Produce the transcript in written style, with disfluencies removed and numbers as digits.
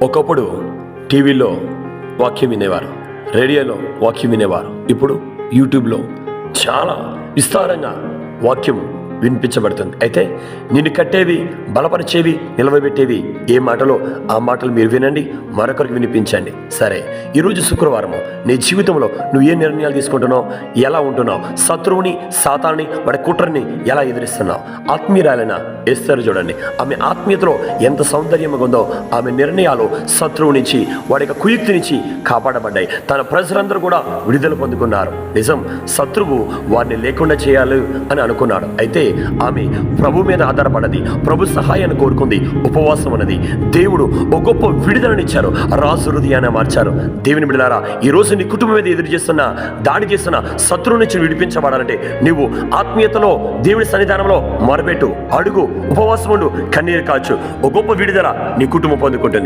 ఒకప్పుడు టీవీలో వాక్యం వినేవారు, రేడియోలో వాక్యం వినేవారు. ఇప్పుడు యూట్యూబ్లో చాలా విస్తారంగా వాక్యం వినిపించబడుతుంది. అయితే నిన్ను కట్టేవి, బలపరిచేవి, నిలవబెట్టేవి ఏ మాటలో ఆ మాటలు మీరు వినండి, మరొకరికి వినిపించండి. సరే, ఈరోజు శుక్రవారము నీ జీవితంలో నువ్వు ఏ నిర్ణయాలు తీసుకుంటున్నావు, ఎలా ఉంటున్నావు, శత్రువుని, సాతాన్ని, వాడి కుట్రని ఎలా ఎదిరిస్తున్నావు? ఆత్మీయురాలైన ఎస్తేరు చూడండి, ఆమె ఆత్మీయతలో ఎంత సౌందర్యంగా ఉందో ఆమె నిర్ణయాలు శత్రువు నుంచి, వాడి యొక్క కుయుక్తి నుంచి కాపాడబడ్డాయి. తన ప్రజలందరూ కూడా విడుదల పొందుకున్నారు. నిజం, శత్రువు వారిని లేకుండా చేయాలి అని అనుకున్నాడు. అయితే ఆమె ప్రభు మీద ఆధారపడది, ప్రభు సహాయాన్ని కోరుకుంది, ఉపవాసం అన్నది. దేవుడు ఒక గొప్ప విడుదలనిచ్చారు, రాజు హృదయాన్ని మార్చారు. దేవుని బిడ్డలారా, ఈ రోజు నీ కుటుంబం మీద ఎదురు చేస్తున్న, దాడి చేస్తున్న శత్రువు నుంచి విడిపించబడాలంటే నువ్వు ఆత్మీయతలో దేవుని సన్నిధానంలో మొరపెట్టు, అడుగు, ఉపవాసం ఉండు, కన్నీరు కాచు. ఒక గొప్ప విడుదల నీ కుటుంబం పొందుకుంటుంది.